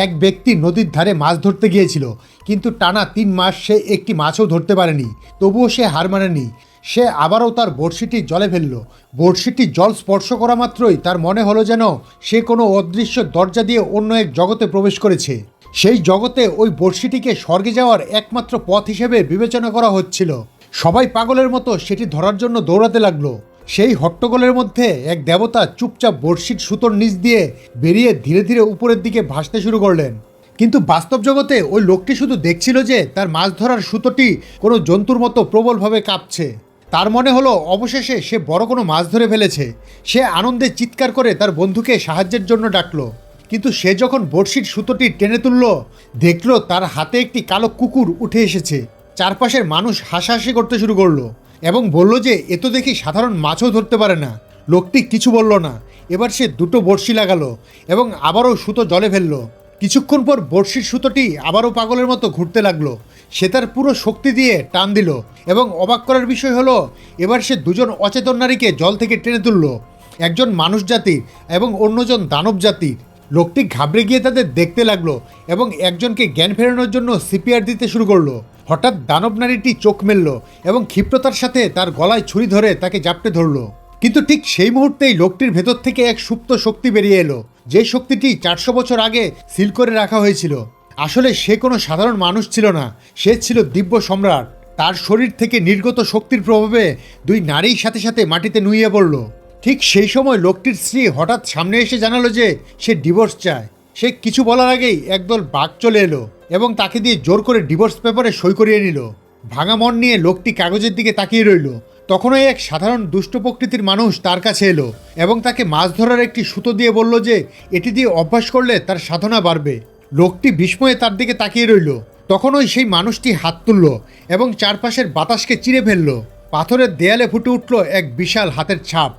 এক ব্যক্তি নদীর ধারে মাছ ধরতে গিয়েছিল, কিন্তু টানা 3 মাস সে একটি মাছও ধরতে পারেনি। তবুও সে হার মানেনি। সে আবারও তার বড়শিটি জলে ফেলল। বড়শিটি জল স্পর্শ করা মাত্রই তার মনে হলো যেন সে কোনো অদৃশ্য দরজা দিয়ে অন্য এক জগতে প্রবেশ করেছে। সেই জগতে ওই বড়শিটিকে স্বর্গে যাওয়ার একমাত্র পথ হিসেবে বিবেচনা করা হচ্ছিল। সবাই পাগলের মতো সেটি ধরার জন্য দৌড়াতে লাগলো। সেই হট্টগোলের মধ্যে এক দেবতা চুপচাপ বড়শির সুতোর নিচ দিয়ে বেরিয়ে ধীরে ধীরে উপরের দিকে ভাসতে শুরু করলেন। কিন্তু বাস্তব জগতে ওই লোকটি শুধু দেখছিল যে তার মাছ ধরার সুতোটি কোনো জন্তুর মতো প্রবলভাবে কাঁপছে। তার মনে হলো অবশেষে সে বড় কোনো মাছ ধরে ফেলেছে। সে আনন্দে চিৎকার করে তার বন্ধুকে সাহায্যের জন্য ডাকলো। কিন্তু সে যখন বড়শির সুতোটি টেনে তুলল, দেখলো তার হাতে একটি কালো কুকুর উঠে এসেছে। চারপাশের মানুষ হাসাহাসি করতে শুরু করলো এবং বলল যে এ তো দেখি সাধারণ মাছও ধরতে পারে না। লোকটি কিছু বলল না। এবার সে দুটো বড়শি লাগালো এবং আবারও সুতো জলে ফেললো। কিছুক্ষণ পর বড়শির সুতোটি আবারও পাগলের মতো ঘুরতে লাগলো। সে তার পুরো শক্তি দিয়ে টান দিল এবং অবাক করার বিষয় হলো এবার সে দুজন অচেতন নারীকে জল থেকে টেনে তুলল, একজন মানুষ জাতির এবং অন্যজন দানব জাতির। লোকটি ঘাবড়ে গিয়ে তাদের দেখতে লাগলো এবং একজনকে জ্ঞান ফেরানোর জন্য সিপিআর দিতে শুরু করলো। হঠাৎ দানব নারীটি চোখ মেলল এবং ক্ষিপ্রতার সাথে তার গলায় ছুরি ধরে তাকে জাপটে ধরলো। কিন্তু ঠিক সেই মুহূর্তেই লোকটির ভেতর থেকে এক সুপ্ত শক্তি বেরিয়ে এলো, যে শক্তিটি 400 বছর আগে সিল করে রাখা হয়েছিল। আসলে সে কোনো সাধারণ মানুষ ছিল না, সে ছিল দিব্য সম্রাট। তার শরীর থেকে নির্গত শক্তির প্রভাবে দুই নারীর সাথে সাথে মাটিতে নুইয়ে পড়ল। ঠিক সেই সময় লোকটির স্ত্রী হঠাৎ সামনে এসে জানালো যে সে ডিভোর্স চায়। সে কিছু বলার আগেই একদল বাঘ চলে এলো এবং তাকে দিয়ে জোর করে ডিভোর্স পেপারে সই করিয়ে নিল। ভাঙা মন নিয়ে লোকটি কাগজের দিকে তাকিয়ে রইল। তখনই এক সাধারণ দুষ্ট প্রকৃতির মানুষ তার কাছে এলো এবং তাকে মাছ ধরার একটি সুতো দিয়ে বলল যে এটি দিয়ে অভ্যাস করলে তার সাধনা বাড়বে। লোকটি বিস্ময়ে তার দিকে তাকিয়ে রইল। তখনই সেই মানুষটি হাত তুলল এবং চারপাশের বাতাসকে চিরে ফেলল। পাথরের দেয়ালে ফুটে উঠল এক বিশাল হাতের ছাপ।